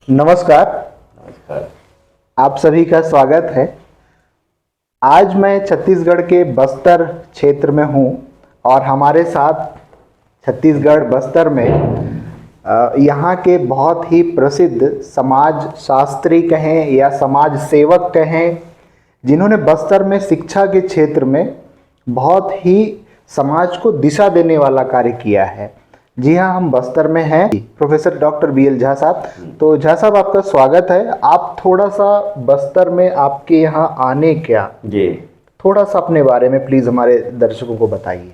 नमस्कार। नमस्कार। आप सभी का स्वागत है। आज मैं छत्तीसगढ़ के बस्तर क्षेत्र में हूँ और हमारे साथ छत्तीसगढ़ बस्तर में यहाँ के बहुत ही प्रसिद्ध समाज शास्त्री कहें या समाज सेवक कहें, जिन्होंने बस्तर में शिक्षा के क्षेत्र में बहुत ही समाज को दिशा देने वाला कार्य किया है। जी हाँ, हम बस्तर में हैं। Professor doctor B L Jha साहब। तो झा साहब, आपका स्वागत है। आप थोड़ा सा बस्तर में आपके यहाँ आने क्या जी, थोड़ा सा अपने बारे में प्लीज हमारे दर्शकों को बताइए।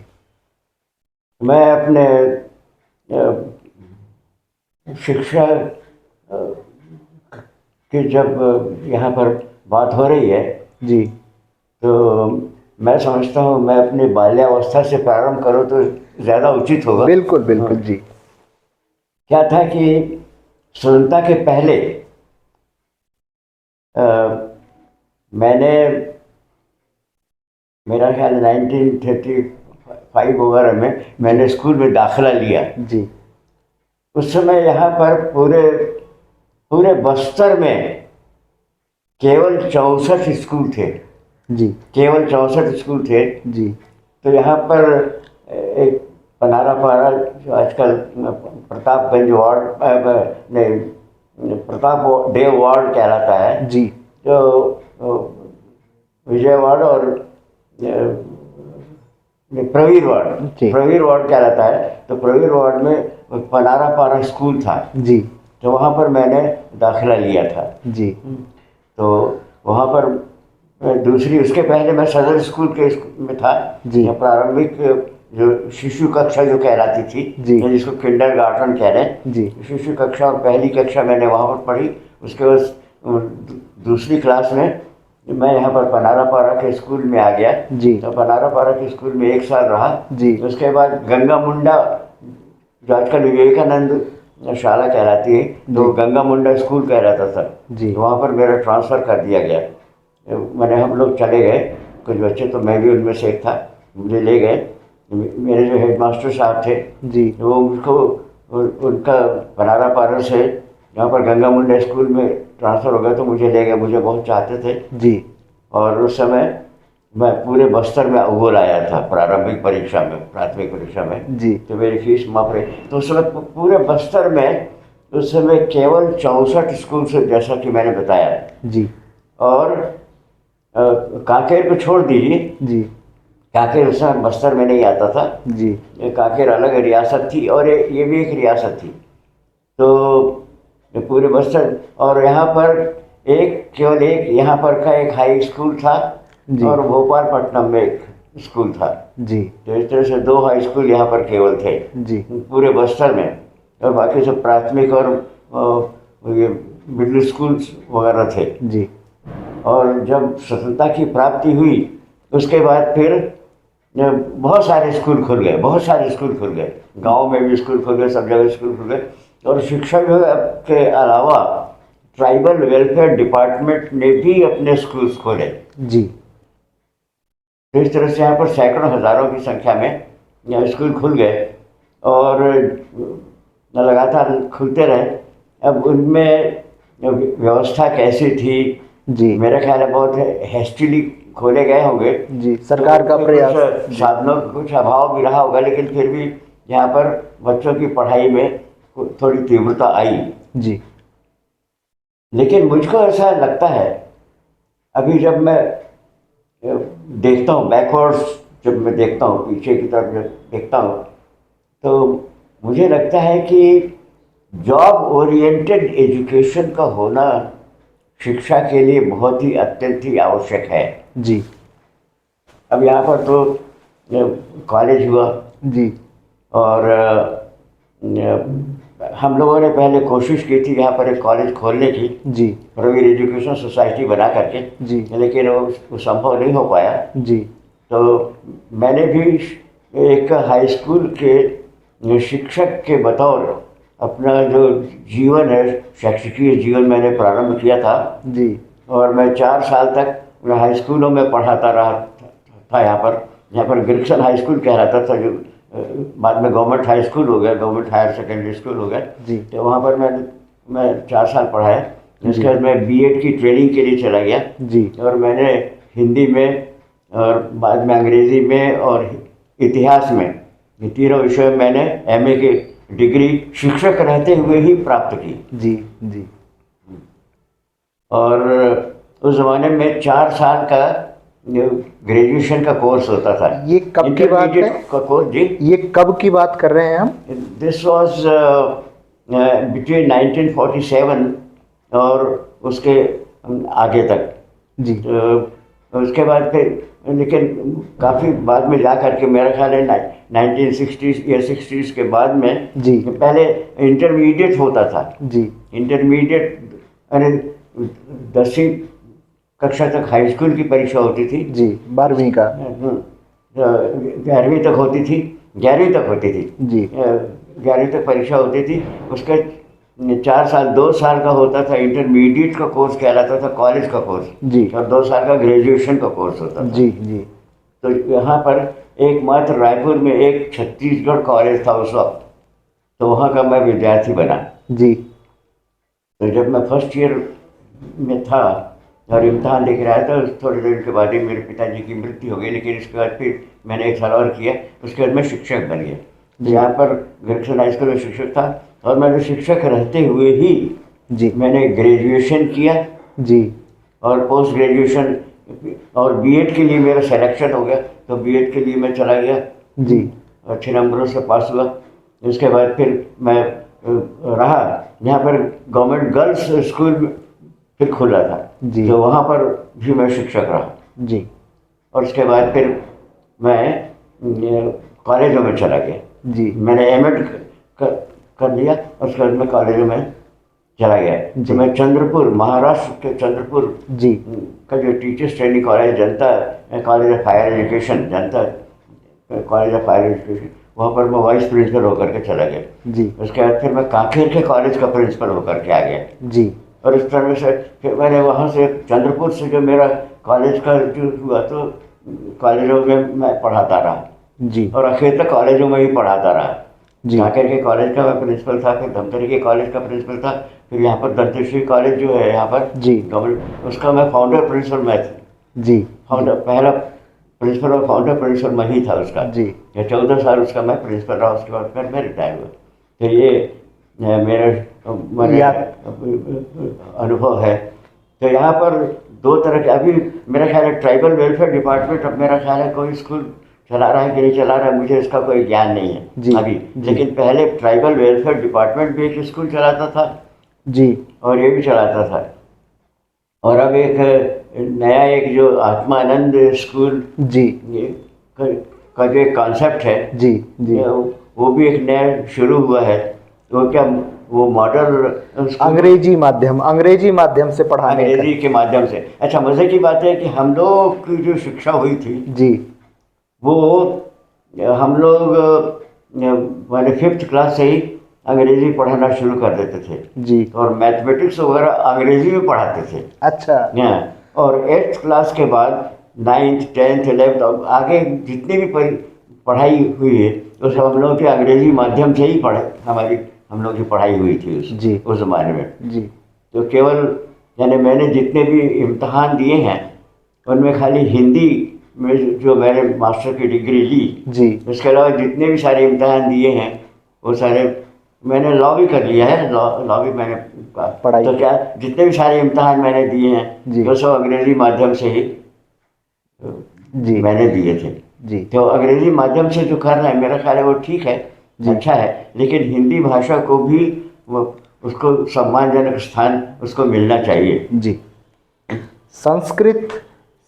मैं अपने शिक्षा की जब यहाँ पर बात हो रही है जी तो मैं समझता हूँ मैं अपनी बाल्यावस्था से प्रारंभ करूँ तो ज़्यादा उचित होगा। बिल्कुल बिल्कुल। जी क्या था कि स्वतंत्रता के पहले मैंने, मेरा ख्याल 1935 वगैरह में मैंने स्कूल में दाखिला लिया। जी उस समय यहाँ पर पूरे पूरे बस्तर में केवल 64 स्कूल थे। जी केवल 64 स्कूल थे। जी तो यहाँ पर एक पनारा पारा जो आजकल प्रतापगंज वार्ड नहीं, प्रताप देव वार्ड कहलाता है, जी जो विजय वार्ड और प्रवीर वार्ड, जी प्रवीर वार्ड कहलाता है। तो प्रवीर वार्ड में पनारा पारा स्कूल था। जी तो वहाँ पर मैंने दाखिला लिया था। जी तो वहाँ पर दूसरी, उसके पहले मैं सदर स्कूल के में था। जी प्रारंभिक जो शिशु कक्षा जो कहलाती थी, जी जिसको किंडर गार्डन कह रहे हैं, जी शिशु कक्षा और पहली कक्षा मैंने वहाँ पर पढ़ी। उसके बाद दूसरी क्लास में मैं यहाँ पर पनारा पारा के स्कूल में आ गया। जी तो पनारा पारा के स्कूल में 1 साल रहा। जी उसके बाद गंगा मुंडा, जो आजकल विवेकानंद शाला कहलाती है, तो गंगा मुंडा स्कूल कहलाता था। जी वहाँ पर मेरा ट्रांसफ़र कर दिया गया। मैंने, हम लोग चले गए कुछ बच्चे, तो मैं भी उनमें से एक था। मुझे ले गए, मेरे जो हेडमास्टर साहब थे जी वो मुझको उनका पनारा पारा से यहाँ पर गंगा मुंडा स्कूल में ट्रांसफ़र हो गया, तो मुझे ले गए। मुझे बहुत चाहते थे। जी और उस समय मैं पूरे बस्तर में अव्वल आया था प्रारंभिक परीक्षा में, प्राथमिक परीक्षा में। जी तो मेरी फीस माफ रही। तो उस समय पूरे बस्तर में उस समय केवल 64 स्कूल से, जैसा कि मैंने बताया। जी और कांकेर को छोड़ दीजिए, जी कांकेर उस समय बस्तर में नहीं आता था। जी ये कांकेर अलग रियासत थी और ये भी एक रियासत थी। तो ये पूरे बस्तर, और यहाँ पर केवल एक यहाँ पर का एक हाई स्कूल था जी और भोपालपट्टनम में एक स्कूल था। जी तो इस तरह से 2 हाई स्कूल यहाँ पर केवल थे जी पूरे बस्तर में। और बाकी सब प्राथमिक और ये मिडिल स्कूल्स वगैरह थे। जी और जब स्वतंत्रता की प्राप्ति हुई उसके बाद फिर बहुत सारे स्कूल खुल गए, बहुत सारे स्कूल खुल गए। गांव में भी स्कूल खुल गए, सब जगह स्कूल खुल गए। और शिक्षा विभाग के अलावा ट्राइबल वेलफेयर डिपार्टमेंट ने भी अपने स्कूल्स खोले। जी तो इस तरह से यहाँ पर सैकड़ों हज़ारों की संख्या में यहाँ स्कूल खुल गए और लगातार खुलते रहे। अब उनमें व्यवस्था कैसी थी, जी मेरा ख्याल है बहुत हेस्टिली खोले गए होंगे। जी सरकार का तो प्रयास। कुछ साधनों का कुछ अभाव भी रहा होगा, लेकिन फिर भी यहाँ पर बच्चों की पढ़ाई में थोड़ी तीव्रता आई। जी लेकिन मुझको ऐसा लगता है, अभी जब मैं देखता हूँ बैकवर्ड्स, जब मैं देखता हूँ पीछे की तरफ जब देखता हूँ, तो मुझे लगता है कि जॉब ओरिएंटेड एजुकेशन का होना शिक्षा के लिए बहुत ही अत्यंत ही आवश्यक है। जी अब यहाँ पर तो कॉलेज हुआ जी और हम लोगों ने पहले कोशिश की थी यहाँ पर एक कॉलेज खोलने की, जी प्रवीर एजुकेशन सोसाइटी बना करके, जी लेकिन वो संभव नहीं हो पाया। जी तो मैंने भी एक हाई स्कूल के शिक्षक के बतौर अपना जो जीवन है, शैक्षिकीय जीवन मैंने प्रारंभ किया था। जी और मैं 4 साल तक हाई स्कूलों में पढ़ाता रहा था। यहाँ पर ग्रिक्सन हाई स्कूल कहलाता था, जो बाद में गवर्नमेंट हाई स्कूल हो गया, गवर्नमेंट हायर सेकेंडरी स्कूल हो गया। जी तो वहाँ पर मैं मैं 4 साल पढ़ा है। इसके बाद मैं बीएड की ट्रेनिंग के लिए चला गया जी और मैंने हिंदी में और बाद में अंग्रेज़ी में और इतिहास में, ये तीनों विषय में मैंने एमए की डिग्री शिक्षक रहते हुए ही प्राप्त की। जी जी और उस ज़माने में 4 साल का ग्रेजुएशन का कोर्स होता था। ये कब की बात है? इंटरमीडिएट का कोर्स जी। ये कब की बात कर रहे हैं हम? दिस वाज बिटवीन 1947 और उसके आगे तक। जी तो उसके बाद फिर लेकिन काफ़ी बाद में जा करके मेरा ख्याल है 1960s या 60s के बाद में जी पहले इंटरमीडिएट होता था। जी इंटरमीडिएट अरे 10वीं कक्षा तक हाई स्कूल की परीक्षा होती थी। जी 12वीं का 11वीं तक होती थी, 11वीं तक होती थी जी 11वीं तक परीक्षा होती थी। उसके 4 साल 2 साल का होता था इंटरमीडिएट का कोर्स कहलाता था, कॉलेज का कोर्स जी और 2 साल का ग्रेजुएशन का कोर्स होता था। जी जी तो यहाँ पर एकमात्र रायपुर में एक छत्तीसगढ़ कॉलेज था उस वक्त, तो वहाँ का मैं विद्यार्थी बना। जी तो जब मैं फर्स्ट ईयर में था और इम्तहान लेकर आया था, थोड़े दिन के बाद ही मेरे पिताजी की मृत्यु हो गई। लेकिन इसके बाद फिर मैंने 1 साल और किया, उसके बाद मैं शिक्षक बन गया। तो यहाँ पर ग्रेजुएशन हाई स्कूल में शिक्षक था और मैंने शिक्षक रहते हुए ही जी मैंने ग्रेजुएशन किया जी और पोस्ट ग्रेजुएशन और बीएड के लिए मेरा सिलेक्शन हो गया। तो बीएड के लिए मैं चला गया, जी अच्छे नंबरों से पास हुआ। उसके बाद फिर मैं रहा यहाँ पर गवर्नमेंट गर्ल्स स्कूल फिर खुला था, जी तो वहाँ पर भी मैं शिक्षक रहा। जी और उसके बाद फिर मैं कॉलेजों में चला गया। जी मैंने एमएड कर लिया, उसके बाद मैं कॉलेजों में चला गया। जी। तो मैं चंद्रपुर, महाराष्ट्र के चंद्रपुर जी का जो teachers training college, Janata college of higher education, Janata college of higher education, वहाँ पर मैं वाइस प्रिंसिपल होकर के चला गया। जी उसके बाद फिर मैं कांकेर के कॉलेज का प्रिंसिपल होकर के आ गया। जी और इस तरह से फिर मैंने वहाँ से चंद्रपुर से जो मेरा कॉलेज का जो हुआ, तो कॉलेजों में मैं पढ़ाता रहा जी और आखिर तक कॉलेजों में ही पढ़ाता रहा। जी कांकेर के कॉलेज का मैं प्रिंसिपल था, फिर धमतरी के कॉलेज का प्रिंसिपल था, फिर यहाँ पर दंतेश्वरी कॉलेज जो है यहाँ पर जी गवर्नमेंट, उसका मैं फाउंडर प्रिंसिपल मैं था। जी फाउंडर पहला प्रिंसिपल और फाउंडर प्रिंसिपल मैं ही था उसका। जी ये 14 साल उसका मैं प्रिंसिपल रहा। उसके बाद फिर मैं रिटायर हुआ। तो ये मेरा अनुभव है। तो यहाँ पर 2 तरह के, अभी मेरा ख्याल है ट्राइबल वेलफेयर डिपार्टमेंट, अब मेरा ख्याल है कोई स्कूल चला रहा है कि नहीं चला रहा है, मुझे इसका कोई ज्ञान नहीं है जी अभी। जी लेकिन पहले ट्राइबल वेलफेयर डिपार्टमेंट भी एक स्कूल चलाता था जी और ये भी चलाता था। और अब एक नया एक जो आत्मानंद स्कूल जी का जो एक कॉन्सेप्ट है, जी जी वो भी एक नया शुरू हुआ है। तो क्या वो मॉडल अंग्रेजी माध्यम से पढ़ाने का। अंग्रेजी के माध्यम से। अच्छा, मज़े की बात है कि हम लोग की जो शिक्षा हुई थी जी वो हम लोग मैंने 5th क्लास से ही अंग्रेजी पढ़ाना शुरू कर देते थे जी और मैथमेटिक्स वगैरह अंग्रेजी में पढ़ाते थे। अच्छा और 8th क्लास के बाद 9th 10th 11th और आगे जितनी भी पढ़ाई हुई है तो सब हम लोग के अंग्रेजी माध्यम से ही हम लोग की पढ़ाई हुई थी जी उस ज़माने में। जी तो केवल यानी मैंने जितने भी इम्तहान दिए हैं उनमें खाली हिंदी में जो मैंने मास्टर की डिग्री ली, जी इसके अलावा जितने भी सारे इम्तहान दिए हैं वो सारे मैंने लॉ भी कर लिया है। लॉ भी मैंने पढ़ाई। तो क्या जितने भी सारे इम्तहान मैंने दिए जी। हैं वो सब अंग्रेजी माध्यम से ही जी मैंने दिए थे। जी तो अंग्रेजी माध्यम से जो कर रहे हैं मेरा ख्याल है वो ठीक है, अच्छा है। लेकिन हिंदी भाषा को भी उसको सम्मानजनक स्थान उसको मिलना चाहिए। जी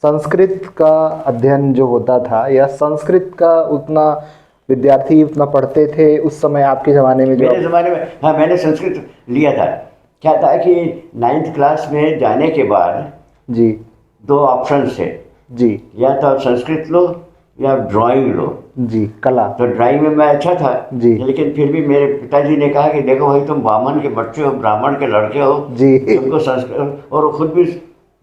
संस्कृत का अध्ययन जो होता था या संस्कृत का उतना विद्यार्थी उतना पढ़ते थे उस समय आपके ज़माने में? मेरे ज़माने में हाँ, मैंने संस्कृत लिया था। क्या था कि 9th क्लास में जाने के बाद जी 2 ऑप्शन थे जी, या तो आप संस्कृत लो या ड्राइंग लो जी कला। तो ड्राइंग में मैं अच्छा था जी। लेकिन फिर भी मेरे पिताजी ने कहा कि देखो भाई तुम ब्राह्मण के बच्चे हो, ब्राह्मण के लड़के हो जी। तुमको संस्कृत, और वो खुद भी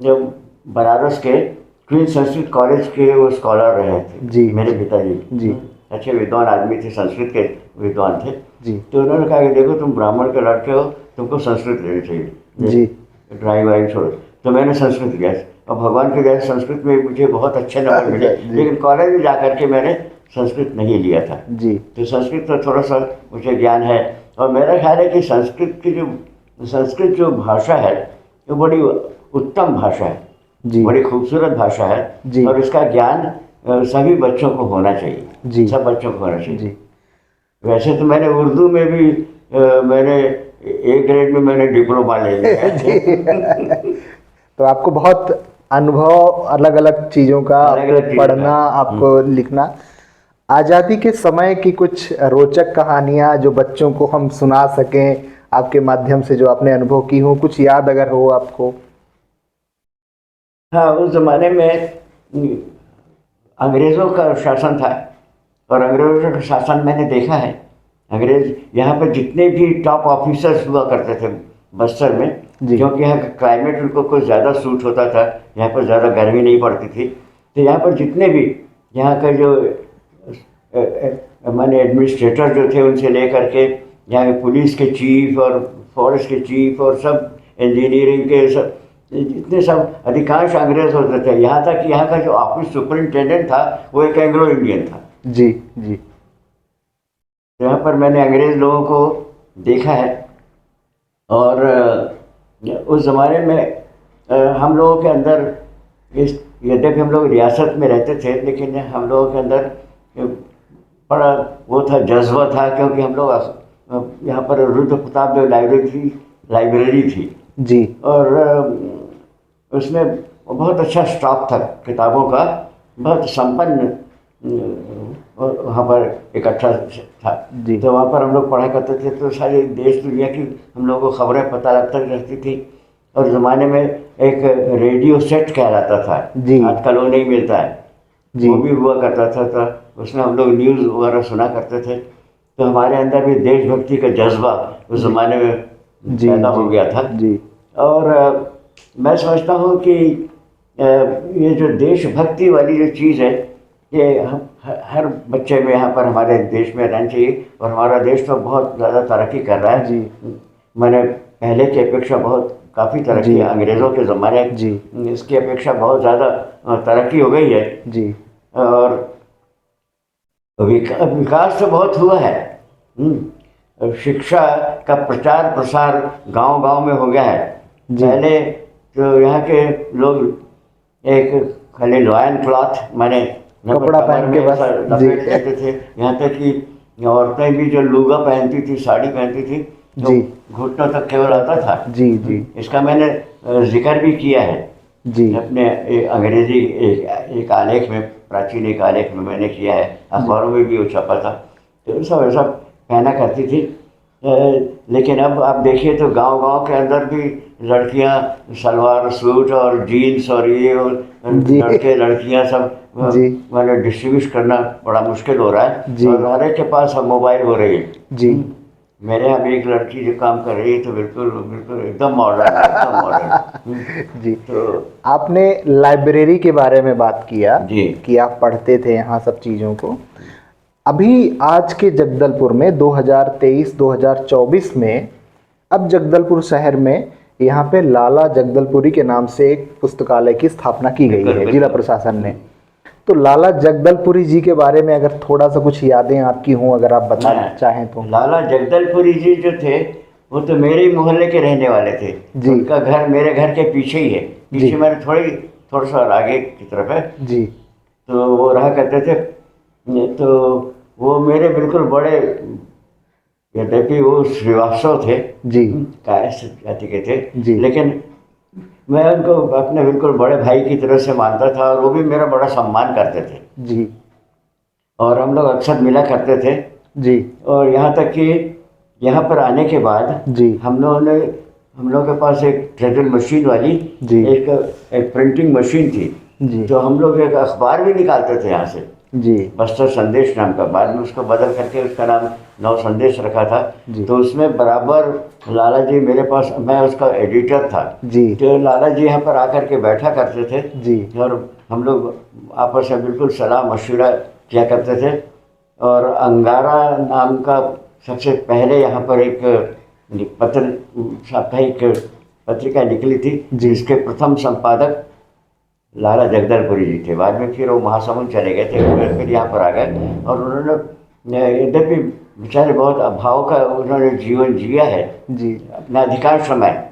जब बनारस के क्वीन संस्कृत कॉलेज के वो स्कॉलर रहे थे जी। मेरे पिताजी जी। अच्छे विद्वान आदमी थे, संस्कृत के विद्वान थे। जी तो उन्होंने कहा कि देखो तुम ब्राह्मण के लड़के हो, तुमको संस्कृत लेनी चाहिए, जी ड्राइंग वाइंग छोड़ो। तो मैंने संस्कृत लिया और भगवान की दया से संस्कृत में मुझे बहुत अच्छे नंबर मिले। जी लेकिन कॉलेज में जा कर के मैंने संस्कृत नहीं लिया था। जी तो संस्कृत तो थोड़ा सा मुझे ज्ञान है, और मेरा ख्याल है कि संस्कृत जो भाषा है वो बड़ी उत्तम भाषा है, जी बड़ी खूबसूरत भाषा है। जी और इसका ज्ञान सभी बच्चों को होना चाहिए, जी सब बच्चों को होना चाहिए। जी वैसे तो मैंने उर्दू में भी मैंने एक ग्रेड में मैंने डिप्लोमा ले लिया जी है। तो आपको बहुत अनुभव, अलग अलग चीज़ों का, अलग-अलग आपको चीज़ों पढ़ना, का। आपको लिखना। आज़ादी के समय की कुछ रोचक कहानियाँ जो बच्चों को हम सुना सकें आपके माध्यम से, जो आपने अनुभव की हो, कुछ याद अगर हो आपको। हाँ, उस ज़माने में अंग्रेज़ों का शासन था, और अंग्रेज़ों का शासन मैंने देखा है। अंग्रेज़ यहाँ पर जितने भी टॉप ऑफिसर्स हुआ करते थे बस्तर में, जी क्योंकि यहाँ का क्लाइमेट उनको कुछ ज़्यादा सूट होता था, यहाँ पर ज़्यादा गर्मी नहीं पड़ती थी। तो यहाँ पर जितने भी यहाँ का जो माने एडमिनिस्ट्रेटर जो थे, उनसे लेकर के यहाँ के पुलिस के चीफ और फॉरेस्ट के चीफ और सब इंजीनियरिंग के सब, जितने सब अधिकांश अंग्रेज होते थे। यहाँ तक कि यहाँ का जो ऑफिस सुपरिंटेंडेंट था वो एक एंग्लो इंडियन था। जी जी तो यहाँ पर मैंने अंग्रेज लोगों को देखा है। और उस ज़माने में हम लोगों के अंदर इस, यद्यपि हम लोग रियासत में रहते थे, लेकिन हम लोगों के अंदर बड़ा वो था, जज्बा था, क्योंकि हम लोग यहाँ पर रुद्र प्रताप जो लाइब्रेरी थी जी और उसमें बहुत अच्छा स्टॉक था किताबों का, बहुत संपन्न वहाँ पर इकट्ठा था। जी तो वहाँ पर हम लोग पढ़ा करते थे, तो सारी देश दुनिया की हम लोगों को खबरें पता लगता रहती थी। और ज़माने में एक रेडियो सेट कहलाता था, जी आजकल वो नहीं मिलता है, जी वो भी हुआ करता था। तो उसमें हम लोग न्यूज़ वगैरह सुना करते थे। तो हमारे अंदर भी देशभक्ति का जज्बा उस ज़माने में जी पैदा हो गया था। जी और मैं समझता हूँ कि ये जो देशभक्ति वाली जो चीज़ है, ये हम हर बच्चे में यहाँ पर हमारे देश में रहना चाहिए। और हमारा देश तो बहुत ज़्यादा तरक्की कर रहा है। जी मैंने पहले की अपेक्षा बहुत काफ़ी तरक्की जी है, अंग्रेज़ों के ज़माने जी इसकी अपेक्षा बहुत ज़्यादा तरक्की हो गई है। जी और विकास तो बहुत हुआ है। शिक्षा का प्रचार प्रसार गांव-गांव में हो गया है। जी पहले तो यहाँ के लोग एक खाली लॉयन क्लॉथ माने कपड़ा पहन के बस, जी लपेट लेते थे। यहाँ तक कि औरतें भी जो लुगा पहनती थी, साड़ी पहनती थी, तो जी घुटनों तक केवल आता था। जी जी इसका मैंने जिक्र भी किया है जी अपने अंग्रेजी एक आलेख में, प्राचीन एक आलेख में मैंने किया है, अखबारों में भी वो छपा था। तो सब ऐसा पहना करती थी। लेकिन अब आप देखिए तो गांव-गांव के अंदर भी लड़कियां सलवार सूट और जीन्स और ये, और जी लड़के लड़कियां सब जी मैंने डिस्ट्रीब्यूट करना बड़ा मुश्किल हो रहा है। जी और हर एक के पास अब मोबाइल हो रही है। जी मेरे यहाँ भी एक लड़की जो काम कर रही है, तो बिल्कुल बिल्कुल एकदम मॉडर्न है, एकदम मॉडर्न। जी तो आपने लाइब्रेरी के बारे में बात किया जी कि आप पढ़ते थे यहाँ सब चीज़ों को। अभी आज के जगदलपुर में 2023-2024 में अब जगदलपुर शहर में यहाँ पे लाला जगदलपुरी के नाम से एक पुस्तकालय की स्थापना की गई है जिला प्रशासन ने। तो लाला जगदलपुरी जी के बारे में अगर थोड़ा सा कुछ यादें आपकी हों, अगर आप बताना चाहें तो। लाला जगदलपुरी जी जो थे वो तो मेरे ही मोहल्ले के रहने वाले थे। जी उनका घर मेरे घर के पीछे ही है, पीछे मेरे थोड़ा सा आगे की तरफ है। जी तो वो रहा करते थे। तो वो मेरे बिल्कुल बड़े, यद्यपि वो श्रीवास्तव थे, जी जाति के थे, जी लेकिन मैं उनको अपने बिल्कुल बड़े भाई की तरह से मानता था, और वो भी मेरा बड़ा सम्मान करते थे। जी और हम लोग अक्सर मिला करते थे। जी और यहाँ तक कि यहाँ पर आने के बाद जी हम लोगों के पास एक ट्रेडल मशीन वाली जी एक प्रिंटिंग मशीन थी। जी तो हम लोग एक अखबार भी निकालते थे यहाँ से, जी बस्तर संदेश नाम का। बाद में उसको बदल करके उसका नाम नव संदेश रखा था। जी तो उसमें बराबर लाला जी मेरे पास, मैं उसका एडिटर था। जी तो लाला जी यहाँ पर आकर के बैठा करते थे, जी और हम लोग आपस में बिल्कुल सलाह मशवरा किया करते थे। और अंगारा नाम का सबसे पहले यहाँ पर एक पत्र साप्ताहिक पत्रिका निकली थी, जी। जिसके प्रथम संपादक लाला जगदलपुरी जी थे। बाद में फिर वो महासमुंद चले गए थे, फिर यहाँ पर आ गए। और उन्होंने यद्यपि बेचारे बहुत अभाव का उन्होंने जीवन जिया है जी अपना अधिकांश समय।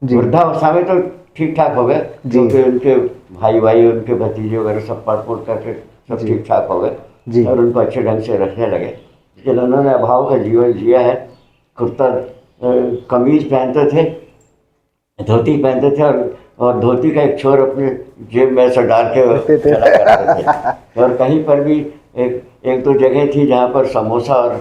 जी वृद्धावस्था में तो ठीक ठाक हो गए, क्योंकि उनके भाई उनके भतीजे वगैरह सब पढ़ पुढ़ करके सब ठीक ठाक हो गए और उनको अच्छे ढंग से रखने लगे। लेकिन उन्होंने अभाव का जीवन जिया है। कुर्ता कमीज पहनते थे, धोती पहनते थे, और धोती का एक छोर अपने जेब में ऐसा डाल के चला करते थे। और कहीं पर भी एक दो जगह थी जहाँ पर समोसा और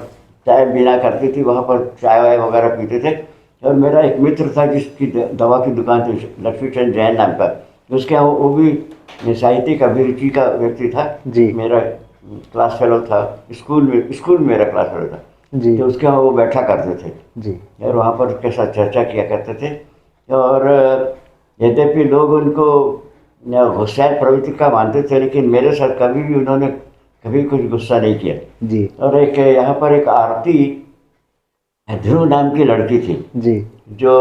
चाय बिना करती थी, वहाँ पर चाय वाय वगैरह पीते थे। और मेरा एक मित्र था जिसकी दवा की दुकान थी, लक्ष्मीचंद जैन नाम का, उसके यहाँ वो भी साहित्यिक अभिरुचि का व्यक्ति था जी। मेरा क्लास फेलो था, स्कूल में मेरा क्लास फेलो था जी। तो उसके यहाँ वो बैठा करते थे जी। और वहाँ पर उसके साथ चर्चा किया करते थे। और यद्यपि लोग उनको होशियार प्रवृत्ति का मानते थे, लेकिन मेरे साथ कभी भी उन्होंने कभी कुछ गुस्सा नहीं किया। जी। और एक यहाँ पर एक आरती ध्रुव नाम की लड़की थी जी। जो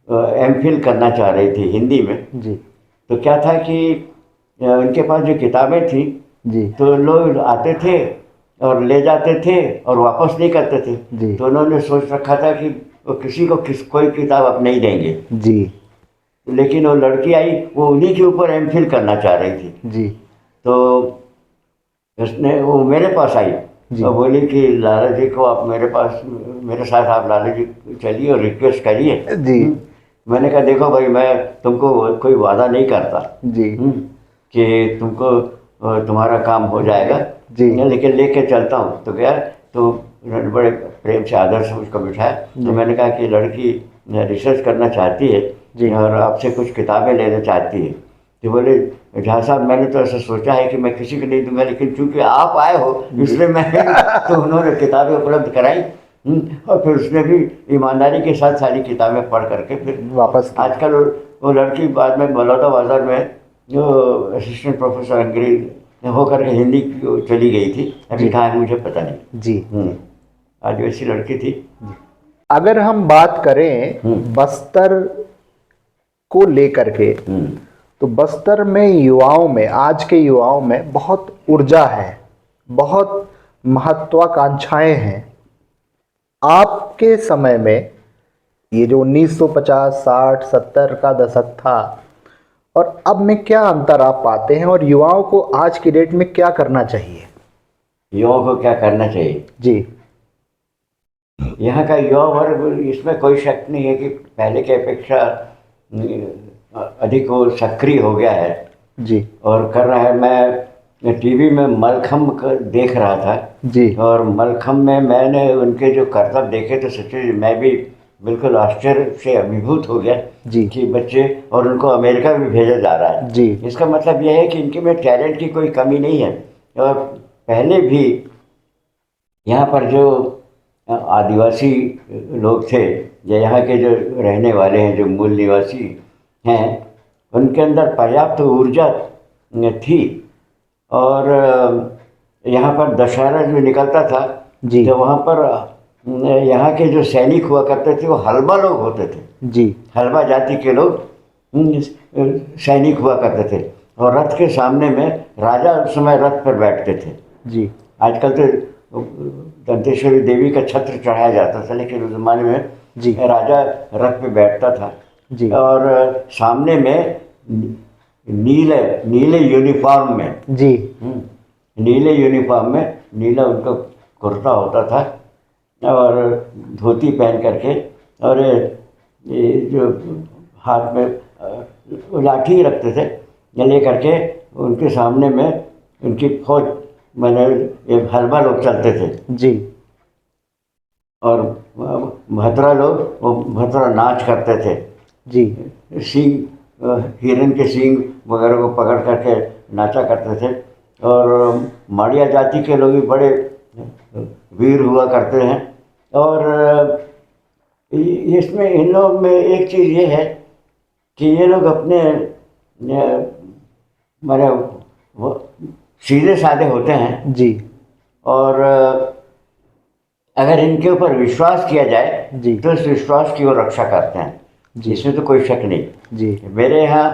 एमफिल करना चाह रही थी हिंदी में। जी। तो क्या था कि उनके पास जो किताबें थी जी। तो लोग आते थे और ले जाते थे और वापस नहीं करते थे। जी। तो उन्होंने सोच रखा था कि वो किसी को कोई किताब अब नहीं देंगे। जी। लेकिन वो लड़की आई, वो उन्हीं के ऊपर एमफिल करना चाह रही थी। जी। तो उसने वो मेरे पास आई और बोली कि लाला जी को आप मेरे साथ आप लाला जी चलिए और रिक्वेस्ट करिए। जी। मैंने कहा देखो भाई, मैं तुमको कोई वादा नहीं करता जी। कि तुमको तुम्हारा काम हो जाएगा जी। लेकिन लेके चलता हूँ। तो गया तो उन्होंने बड़े प्रेम से आदर से मुझको बिठाया। तो मैंने कहा कि लड़की रिसर्च करना चाहती है और आपसे कुछ किताबें लेना चाहती है। तो बोले झा साहब, मैंने तो ऐसा सोचा है कि मैं किसी को नहीं दूंगा, लेकिन चूंकि आप आए हो इसलिए मैं तो उन्होंने किताबें उपलब्ध कराई। और फिर उसने भी ईमानदारी के साथ सारी किताबें पढ़ करके फिर वापस आजकल वो लड़की बाद में बलौदा बाजार में जो असिस्टेंट प्रोफेसर अंग्रेज होकर के हिंदी चली गई थी, अभी कहाँ है मुझे पता नहीं। जी। आदिवासी लड़की थी। अगर हम बात करें बस्तर को लेकर के, तो बस्तर में युवाओं में, आज के युवाओं में बहुत ऊर्जा है, बहुत महत्वाकांक्षाएं हैं। आपके समय में ये जो 1950, 60, 70 का दशक था और अब में क्या अंतर आप पाते हैं, और युवाओं को आज की डेट में क्या करना चाहिए? युवाओं को क्या करना चाहिए? जी। यहाँ का युवा वर्ग, इसमें कोई शक नहीं है कि पहले की अपेक्षा अधिक वो सक्रिय हो गया है जी। और कर रहा है। मैं टीवी में मलखम्ब देख रहा था जी। और मलखम्ब में मैंने उनके जो करतब देखे तो सच्चे मैं भी बिल्कुल आश्चर्य से अभिभूत हो गया जी। कि बच्चे, और उनको अमेरिका भी भेजा जा रहा है। जी। इसका मतलब यह है कि इनके में टैलेंट की कोई कमी नहीं है। और पहले भी यहाँ पर जो आदिवासी लोग थे या यहाँ के जो रहने वाले हैं, जो मूल निवासी हैं, उनके अंदर पर्याप्त ऊर्जा थी। और यहाँ पर दशहरा जो निकलता था जी। तो वहाँ पर यहाँ के जो सैनिक हुआ करते थे वो हलबा लोग होते थे। जी। हलबा जाति के लोग सैनिक हुआ करते थे और रथ के सामने में राजा उस समय रथ पर बैठते थे। जी। आजकल तो दंतेश्वरी देवी का छत्र चढ़ाया जाता था, लेकिन उस जमाने में जी। राजा रथ पे बैठता था। जी। और सामने में नीले यूनिफॉर्म में, जी। नीले यूनिफॉर्म में नीला उनका कुर्ता होता था और धोती पहन करके, और ये जो हाथ में लाठी रखते थे, ले करके उनके सामने में उनकी फौज, मैंने एक हलवा लोग चलते थे। जी। और भद्रा लोग वो भद्रा नाच करते थे। जी। सींग, हिरन के सींग वगैरह को पकड़ करके नाचा करते थे। और माड़िया जाति के लोग भी बड़े वीर हुआ करते हैं। और इसमें इन लोग में एक चीज़ ये है कि ये लोग अपने माने वो सीधे साधे होते हैं। जी। और अगर इनके ऊपर विश्वास किया जाए जी तो इस विश्वास की वो रक्षा करते हैं, जी इसमें तो कोई शक नहीं। जी मेरे यहाँ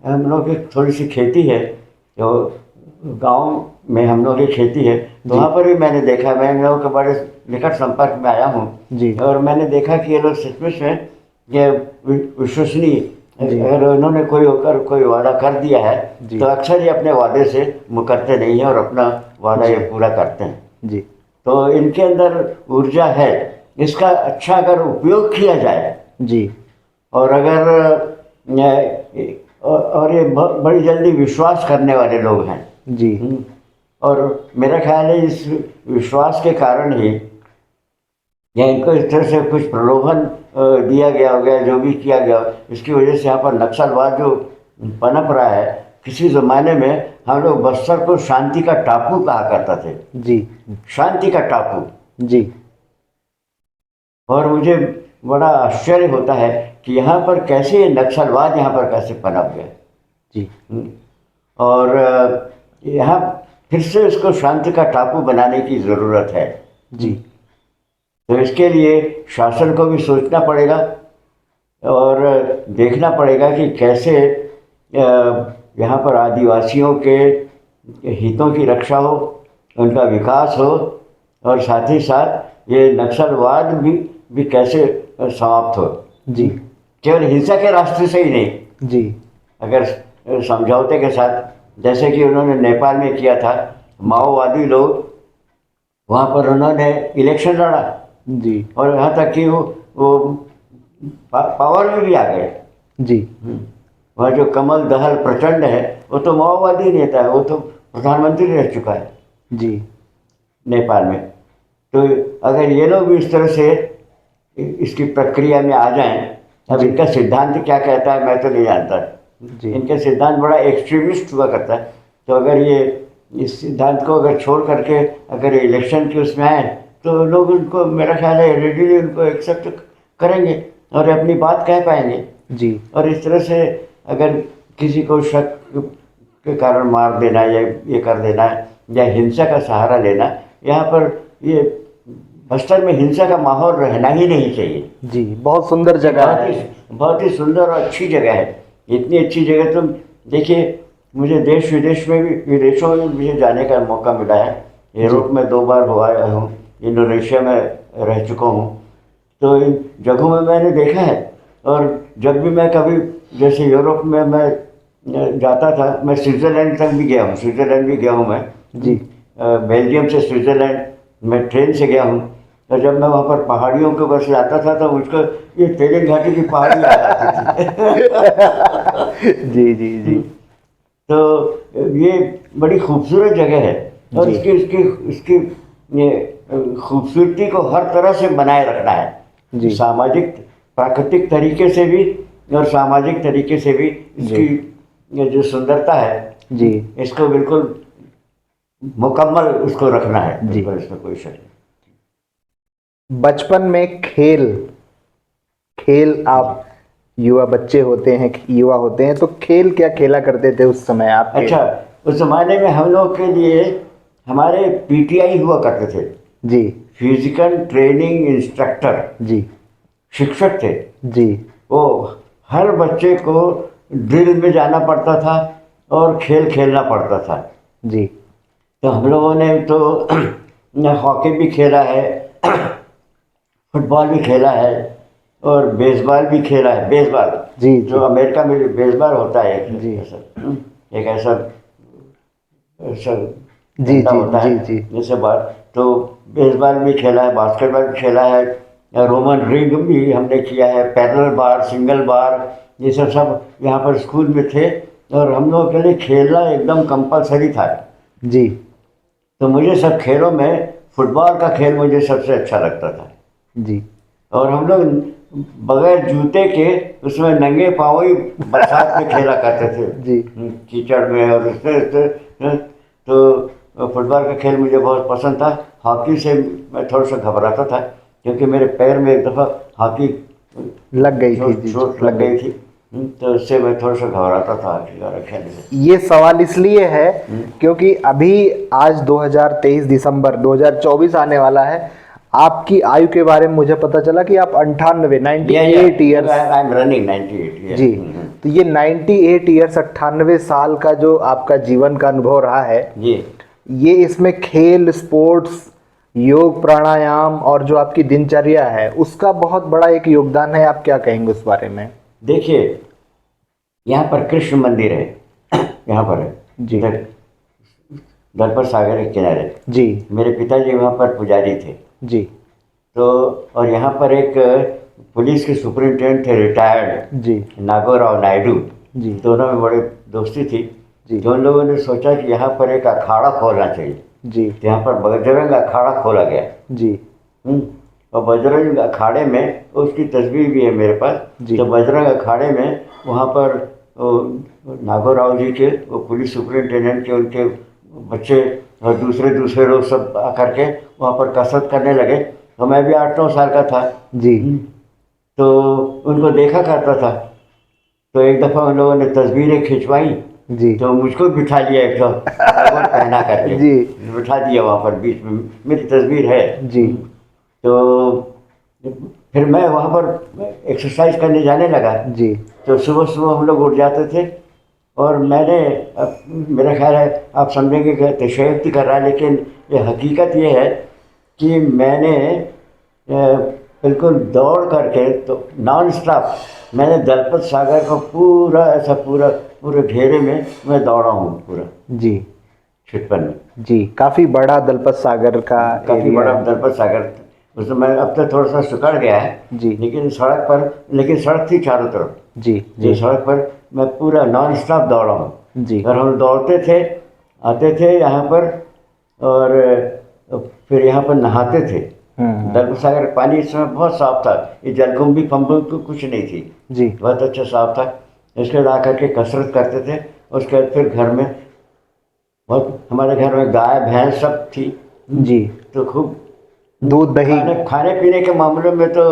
हम लोग की थोड़ी सी खेती है, तो गांव में हम लोग की खेती है, तो जी। वहाँ पर भी मैंने देखा, मैं इन लोगों के बड़े निकट संपर्क में आया हूँ जी और मैंने देखा कि ये लोग सचमुच में ये विश्वसनीय, जी अगर उन्होंने कोई वादा कर दिया है जी तो अक्सर ये अपने वादे से मुकरते नहीं हैं और अपना वादा ये जी पूरा करते हैं। जी तो इनके अंदर ऊर्जा है, इसका अच्छा अगर उपयोग किया जाए जी और अगर और ये बड़ी जल्दी विश्वास करने वाले लोग हैं। जी और मेरा ख्याल है इस विश्वास के कारण ही या इनको इस तरह से कुछ प्रलोभन दिया गया हो गया, जो भी किया गया, इसकी वजह से यहाँ पर नक्सलवाद जो पनप रहा है। किसी ज़माने में हम लोग बस्तर को शांति का टापू कहा करते थे, जी शांति का टापू। जी और मुझे बड़ा आश्चर्य होता है कि यहाँ पर कैसे ये नक्सलवाद यहाँ पर कैसे पनप गया। जी और यहाँ फिर से इसको शांति का टापू बनाने की ज़रूरत है। जी तो इसके लिए शासन को भी सोचना पड़ेगा और देखना पड़ेगा कि कैसे यहाँ पर आदिवासियों के हितों की रक्षा हो, उनका विकास हो और साथ ही साथ ये नक्सलवाद भी कैसे समाप्त हो। जी केवल हिंसा के रास्ते से ही नहीं, जी अगर समझौते के साथ, जैसे कि उन्होंने नेपाल में किया था, माओवादी लोग वहाँ पर उन्होंने इलेक्शन लड़ा जी और यहाँ तक कि वो पावर में भी आ गए। जी वहाँ जो कमल दहल प्रचंड है वो तो माओवादी नेता है, वो तो प्रधानमंत्री रह चुका है जी नेपाल में। तो अगर ये लोग भी इस तरह से इसकी प्रक्रिया में आ जाएं, अब जी। इनका सिद्धांत क्या कहता है मैं तो नहीं जानता, जी इनका सिद्धांत बड़ा एक्सट्रीमिस्ट हुआ करता है। तो अगर ये इस सिद्धांत को अगर छोड़ करके अगर इलेक्शन के उसमें आए तो लोग उनको, मेरा ख्याल है, रेडीली उनको एक्सेप्ट करेंगे और अपनी बात कह पाएंगे। जी और इस तरह से अगर किसी को शक के कारण मार देना या ये कर देना या हिंसा का सहारा लेना, यहाँ पर ये बस्तर में हिंसा का माहौल रहना ही नहीं चाहिए। जी बहुत सुंदर जगह है। बहुत ही सुंदर और अच्छी जगह है। इतनी अच्छी जगह तुम देखिए, मुझे देश विदेश में भी, विदेशों में मुझे जाने का मौका मिला है। यूरोप में 2 बार हुआ हूँ, इंडोनेशिया में रह चुका हूँ। तो इन जगहों में मैंने देखा है। और जब भी मैं कभी जैसे यूरोप में मैं जाता था, मैं स्विट्ज़रलैंड तक भी गया हूँ, स्विट्ज़रलैंड भी गया हूँ मैं जी बेल्जियम से स्विट्ज़रलैंड मैं ट्रेन से गया हूँ। तो जब मैं वहाँ पर पहाड़ियों के ऊपर से जाता था तो मुझको ये तेलिंग घाटी की पहाड़ी याद आती थी। जी जी जी तो ये बड़ी खूबसूरत जगह है और जी। इसकी इसकी इसकी ये खूबसूरती को हर तरह से बनाए रखना है, जी सामाजिक प्राकृतिक तरीके से भी और सामाजिक तरीके से भी। इसकी ये जो सुंदरता है जी इसको बिल्कुल मुकम्मल उसको रखना है, जी। बिल्कुल इसमें कोई शक नहीं। बचपन में खेल खेल आप युवा बच्चे होते हैं, युवा होते हैं, तो खेल क्या खेला करते थे उस समय आपके? अच्छा, उस ज़माने में हम लोग के लिए हमारे पीटीआई हुआ करते थे, जी फिजिकल ट्रेनिंग इंस्ट्रक्टर, जी शिक्षक थे। जी वो हर बच्चे को ड्रिल में जाना पड़ता था और खेल खेलना पड़ता था। जी तो हम लोगों ने तो हॉकी भी खेला है, फुटबॉल भी खेला है और बेसबॉल भी खेला है। बेसबॉल जी जो जी अमेरिका में बेसबॉल होता है, एक जी। ऐसा एक ऐसा ऐसा जी डंडा जी होता जी है जी जैसे बाल। तो बेसबॉल भी खेला है, बास्केटबॉल भी खेला है, रोमन रिंग भी हमने किया है, पैरेलल बार, सिंगल बार, ये सब यहाँ पर स्कूल में थे और हम लोगों के लिए खेलना एकदम कंपलसरी था। जी तो मुझे सब खेलों में फुटबॉल का खेल मुझे सबसे अच्छा लगता था। जी और हम लोग बगैर जूते के उसमें नंगे पाँव ही बरसात में खेला करते थे, जी कीचड़ में और तो फुटबॉल का खेल मुझे बहुत पसंद था। हॉकी से मैं थोड़ा सा घबराता था क्योंकि मेरे पैर में एक दफ़ा हॉकी लग गई थी। जी चोट लग लग गई थी। तो उससे मैं थोड़ा सा घबराता था सिगारा खेलने से। ये सवाल इसलिए है क्योंकि अभी आज 2023 दिसंबर 2024 आने वाला है। आपकी आयु के बारे में मुझे पता चला कि आप 98 98 years. I am running 98 year. जी, तो ये 98 ईयर्स 98 साल का जो आपका जीवन का अनुभव रहा है, जी ये इसमें खेल, स्पोर्ट्स, योग, प्राणायाम और जो आपकी दिनचर्या है उसका बहुत बड़ा एक योगदान है। आप क्या कहेंगे उस बारे में? देखिए, यहाँ पर कृष्ण मंदिर है, यहाँ पर है जी इधर दलपत सागर के किनारे। जी मेरे पिताजी वहाँ पर पुजारी थे। जी तो और यहाँ पर एक पुलिस के सुपरिटेंडेंट थे रिटायर्ड, जी नागोराव नायडू। जी दोनों में बड़ी दोस्ती थी। जी तो उन लोगों ने सोचा कि यहाँ पर एक अखाड़ा खोलना चाहिए। जी तो यहाँ पर बजरंग अखाड़ा खोला गया। जी और बजरंग अखाड़े में उसकी तस्वीर भी है मेरे पास। जी। तो बजरंग अखाड़े में वहाँ पर नागोराव जी के, वो पुलिस सुपरिटेंडेंट के, उनके बच्चे और दूसरे दूसरे लोग सब आकर के वहाँ पर कसरत करने लगे। तो मैं भी 8-9 साल का था। जी तो उनको देखा करता था। तो एक दफ़ा उन लोगों ने तस्वीरें खिंचवाई, जी तो मुझको बिठा लिया एक तो और पहना करके जी बिठा दिया वहाँ पर बीच में। मेरी तस्वीर है। जी तो फिर मैं वहाँ पर एक्सरसाइज करने जाने लगा। जी तो सुबह सुबह हम लोग उठ जाते थे। और मैंने मेरा ख्याल है आप समझेंगे कि अतिशयोक्ति कर रहा है, लेकिन ये हकीकत ये है कि मैंने बिल्कुल दौड़ करके, तो नॉन स्टॉप मैंने दलपत सागर को पूरा ऐसा पूरे घेरे में मैं दौड़ा हूँ पूरा जी छिटपन में। जी, काफी बड़ा दलपत सागर का काफ़ी एरिया बड़ा है। दलपत सागर। उसमें अब तो थोड़ा सा सिकुड़ गया है। जी लेकिन सड़क थी चारों तरफ। जी जो जी सड़क पर मैं पूरा नॉन स्टॉप दौड़ा हूँ। जी और हम दौड़ते थे, आते थे यहाँ पर, और फिर यहाँ पर नहाते थे। दलपत सागर का पानी इस समय बहुत साफ था। ये जलकुंभी पंपुल कुछ नहीं थी, जी बहुत अच्छा साफ था। इसके बाद आकर के कसरत करते थे। उसके बाद फिर घर में बहुत, हमारे घर में गाय भैंस सब थी। जी, तो खूब दूध दही। खाने पीने के मामलों में तो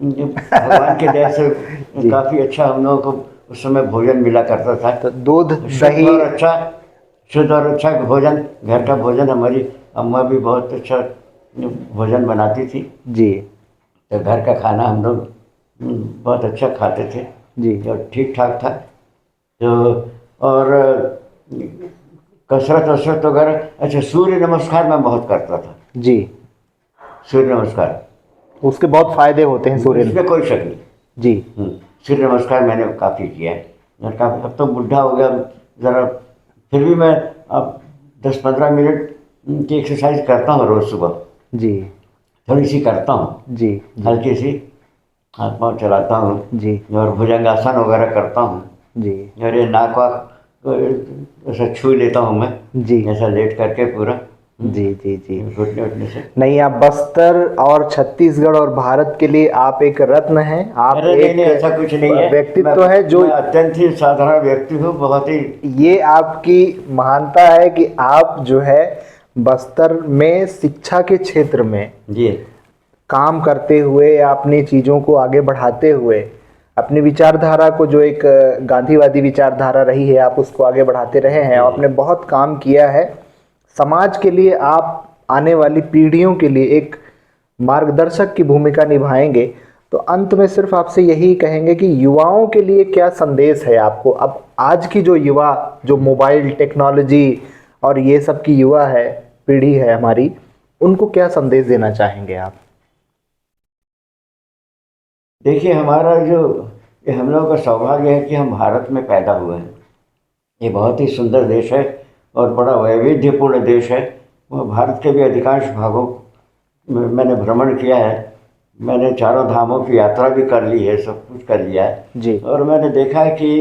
भगवान की दया से जी, काफ़ी अच्छा हम लोगों को उस समय भोजन मिला करता था। तो दूध दही। शुद्ध और अच्छा भोजन, घर का भोजन। हमारी अम्मा भी बहुत अच्छा भोजन बनाती थी। जी तो घर का खाना हम लोग बहुत अच्छा खाते थे, जी जो ठीक ठाक था। तो और कसरत वसरत वगैरह, अच्छा सूर्य नमस्कार मैं बहुत करता था। जी, सूर्य नमस्कार, उसके बहुत फायदे होते हैं सूर्य। इसमें कोई शक नहीं। जी सूर्य नमस्कार मैंने काफ़ी किया है। और काफ़ी, अब तो बुढ़ा हो गया ज़रा, फिर भी मैं अब 10-15 मिनट की एक्सरसाइज करता हूँ रोज़ सुबह। जी थोड़ी सी करता हूँ, जी हल्की सी हाथ पाँव चलाता हूँ। जी और भुजंगासन वगैरह करता हूँ। जी और ये नाक वाक ऐसा छू लेता हूँ मैं, जी ऐसा लेट करके पूरा जी जी जी। घुटने उठने से। नहीं, आप बस्तर और छत्तीसगढ़ और भारत के लिए आप एक रत्न हैं। आप अरे एक नहीं, ऐसा कुछ नहीं है। व्यक्तित्व है जो, मैं अत्यंत ही साधारण व्यक्ति हूँ, बहुत ही। ये आपकी महानता है कि आप जो है बस्तर में शिक्षा के क्षेत्र में जी काम करते हुए या अपनी चीज़ों को आगे बढ़ाते हुए अपनी विचारधारा को, जो एक गांधीवादी विचारधारा रही है, आप उसको आगे बढ़ाते रहे हैं और आपने बहुत काम किया है समाज के लिए। आप आने वाली पीढ़ियों के लिए एक मार्गदर्शक की भूमिका निभाएंगे। तो अंत में सिर्फ आपसे यही कहेंगे कि युवाओं के लिए क्या संदेश है आपको? अब आज की जो युवा, जो मोबाइल टेक्नोलॉजी और ये सब की युवा है, पीढ़ी है हमारी, उनको क्या संदेश देना चाहेंगे आप? देखिए, हमारा जो, ये हम लोगों का सौभाग्य है कि हम भारत में पैदा हुए हैं। ये बहुत ही सुंदर देश है और बड़ा वैविध्यपूर्ण देश है। वो भारत के भी अधिकांश भागों में मैंने भ्रमण किया है। मैंने चारों धामों की यात्रा भी कर ली है, सब कुछ कर लिया है। जी और मैंने देखा है कि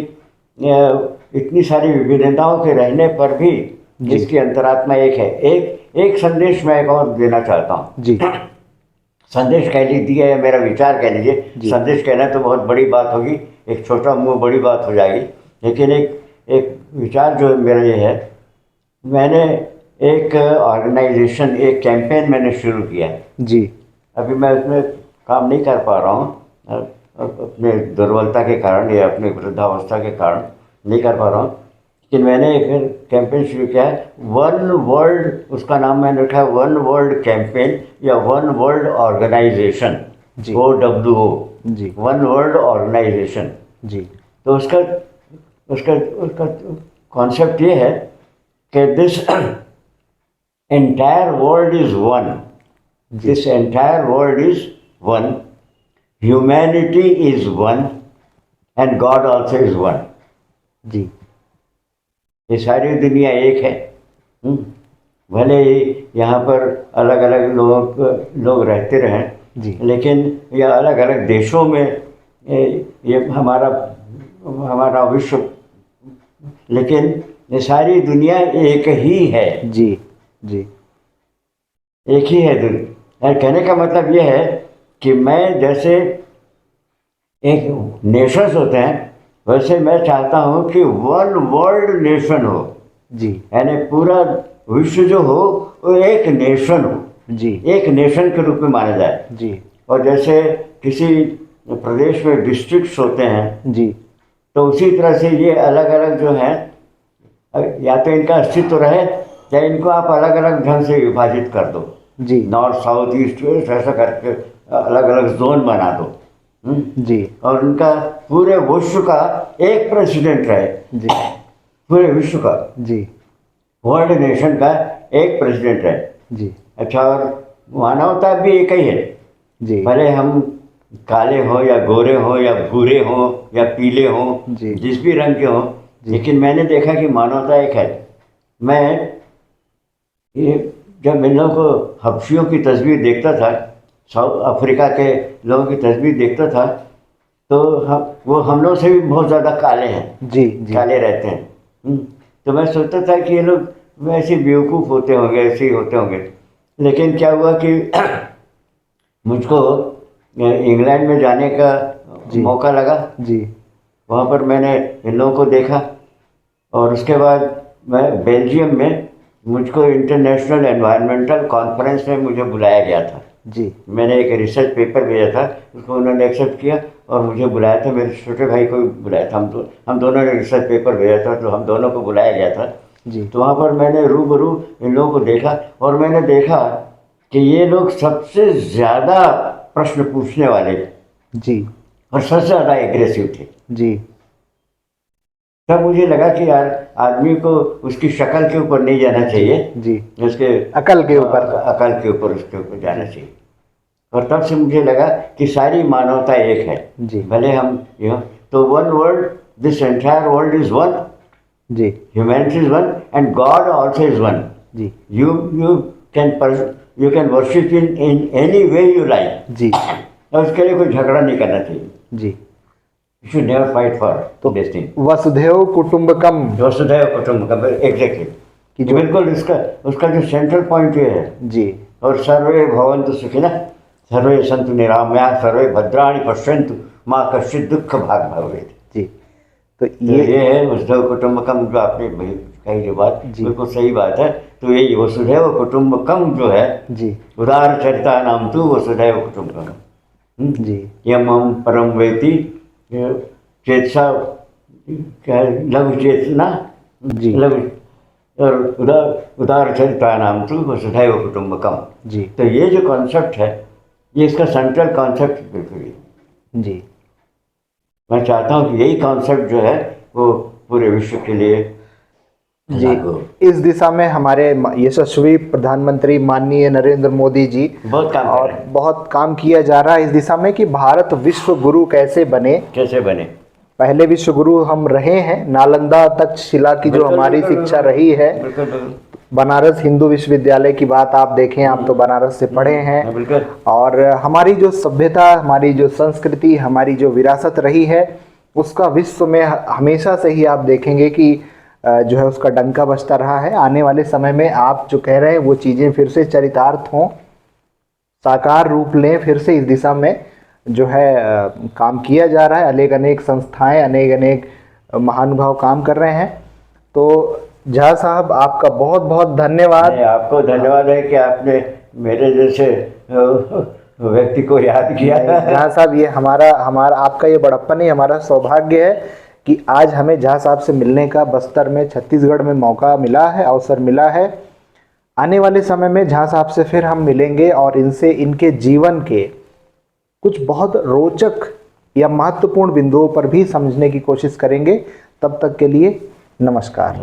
इतनी सारी विभिन्नताओं के रहने पर भी जी इसकी अंतरात्मा एक है। एक संदेश मैं एक और देना चाहता हूँ। जी संदेश कह लीजिए या मेरा विचार कह लीजिए। जी संदेश कहना तो बहुत बड़ी बात होगी, एक छोटा मुंह बड़ी बात हो जाएगी। लेकिन एक विचार जो मेरा ये है, मैंने एक ऑर्गेनाइजेशन, एक कैंपेन मैंने शुरू किया है। जी अभी मैं उसमें काम नहीं कर पा रहा हूँ, अपने दुर्बलता के कारण या अपने वृद्धावस्था के कारण नहीं कर पा रहा हूँ। लेकिन मैंने एक कैंपेन शुरू किया है, वन वर्ल्ड, उसका नाम मैंने रखा है वन वर्ल्ड कैंपेन या वन वर्ल्ड ऑर्गेनाइजेशन, जी। OWO, जी वन वर्ल्ड ऑर्गेनाइजेशन। जी तो उसका उसका उसका कॉन्सेप्ट ये है कि this entire world is one, जी this entire world is one, humanity is one and god also is one. जी ये सारी दुनिया एक है। भले ही यहाँ पर अलग अलग लोग रहते रहें, जी लेकिन ये अलग अलग देशों में ये हमारा विश्व, लेकिन ये सारी दुनिया एक ही है। जी जी एक ही है दुनिया। कहने का मतलब ये है कि मैं जैसे एक नेशंस होते हैं, वैसे मैं चाहता हूँ कि वन वर्ल्ड नेशन हो, जी यानी पूरा विश्व जो हो वो एक नेशन हो, जी एक नेशन के रूप में माना जाए। जी और जैसे किसी प्रदेश में डिस्ट्रिक्ट्स होते हैं, जी तो उसी तरह से ये अलग अलग जो हैं, या तो इनका अस्तित्व रहे या इनको आप अलग अलग ढंग से विभाजित कर दो, जी नॉर्थ साउथ ईस्ट वेस्ट ऐसा करके अलग अलग जोन बना दो। जी और उनका पूरे विश्व का एक प्रेसिडेंट रहे, जी पूरे विश्व का, जी वर्ल्ड नेशन का एक प्रेसिडेंट रहे। जी अच्छा, और मानवता भी एक ही है, जी भले हम काले हों या गोरे हों या भूरे हों या पीले हों, जी। जिस भी रंग के हों, जी। लेकिन मैंने देखा कि मानवता एक है। मैं ये जब इन लोगों को हबशियों की तस्वीर देखता था, साउथ अफ्रीका के लोगों की तस्वीर देखता था, तो हम लोग से भी बहुत ज़्यादा काले हैं, जी जी काले रहते हैं। तो मैं सोचता था कि ये लोग वैसे बेवकूफ़ होते होंगे, ऐसे ही होते होंगे। लेकिन क्या हुआ कि मुझको इंग्लैंड में जाने का जी। मौका लगा। जी वहाँ पर मैंने इन लोगों को देखा, और उसके बाद मैं बेल्जियम में, मुझको इंटरनेशनल एनवायरनमेंटल कॉन्फ्रेंस में मुझे बुलाया गया था। जी मैंने एक रिसर्च पेपर भेजा था, उसको उन्होंने एक्सेप्ट किया और मुझे बुलाया था। मेरे छोटे भाई को भी बुलाया था, हम दोनों ने रिसर्च पेपर भेजा था, तो हम दोनों को बुलाया गया था। जी तो वहाँ पर मैंने रूबरू इन लोगों को देखा, और मैंने देखा कि ये लोग सबसे ज़्यादा प्रश्न पूछने वाले जी और सबसे ज़्यादा एग्रेसिव थे। जी तब मुझे लगा कि यार, आदमी को उसकी शक्ल के ऊपर नहीं जाना चाहिए, जी उसके अकल के ऊपर। अकल के ऊपर, उसके ऊपर जाना चाहिए। और तब से मुझे लगा कि सारी मानवता एक है। जी भले हम तो one world, this entire world is one, जी humanity is one and god also is one. जी you can worship in any way you like. जी और उसके लिए कोई झगड़ा नहीं करना चाहिए। जी you should never fight for this thing. वसुधैव कुटुंबकम वसुधैव कुटुंबकम, एग्जैक्टली, कि जो बिल्कुल उसका जो सेंट्रल पॉइंट ये है। जी और सर्वे भवन्तु सुखिनः, सर्वे सन्तु निरामयाः, सर्वे भद्राणि पश्यन्तु मा कश्चित् दुःख भाग् भवेत्। जी तो तो ये है वसुधैव कुटुंबकम, जो आपने कही जो बात, जी। बिल्कुल सही बात है। तो ये वसुधैव कुटुंबकम जो है, जी उदार चरिता नाम तु वसुधैव कुटुंबकम। जी यमं परम वेति चेतसा, क्या है, लघु चेतना, जी लघु, और उदार चरिता नाम तु वसुधैव कुटुंबकम। जी तो ये जो कॉन्सेप्ट है, ये इसका सेंट्रल कॉन्सेप्ट बिल्कुल ही। जी मैं चाहता हूँ कि यही कॉन्सेप्ट जो है वो पूरे विश्व के लिए जी लागू हो। इस दिशा में हमारे यशस्वी प्रधानमंत्री माननीय नरेंद्र मोदी जी बहुत काम कर और रहे हैं। बहुत काम किया जा रहा है इस दिशा में कि भारत विश्व गुरु कैसे बने। कैसे बने? पहले विश्व गुरु हम रहे हैं, नालंदा तक्षशिला की जो बिल्कुल, हमारी बिल्कुल, शिक्षा बिल्कुल, रही है, बिल्कुल बिल्कुल बनारस हिंदू विश्वविद्यालय की बात आप देखें, आप तो बनारस से पढ़े हैं। बिल्कुल। और हमारी जो सभ्यता, हमारी जो संस्कृति, हमारी जो विरासत रही है, उसका विश्व में हमेशा से ही आप देखेंगे कि जो है उसका डंका बजता रहा है। आने वाले समय में आप जो कह रहे हैं वो चीज़ें फिर से चरितार्थ हों, साकार रूप लें, फिर से इस दिशा में जो है काम किया जा रहा है। अनेक अनेक संस्थाएं, अनेक अनेक महानुभाव काम कर रहे हैं। तो झा साहब, आपका बहुत बहुत धन्यवाद। आपको धन्यवाद है कि आपने मेरे जैसे व्यक्ति को याद किया। जहाँ साहब, ये हमारा हमारा आपका ये बड़प्पन ही हमारा सौभाग्य है कि आज हमें जहाँ साहब से मिलने का बस्तर में, छत्तीसगढ़ में मौका मिला है, अवसर मिला है। आने वाले समय में जहाँ साहब से फिर हम मिलेंगे और इनसे इनके जीवन के कुछ बहुत रोचक या महत्वपूर्ण बिंदुओं पर भी समझने की कोशिश करेंगे। तब तक के लिए नमस्कार।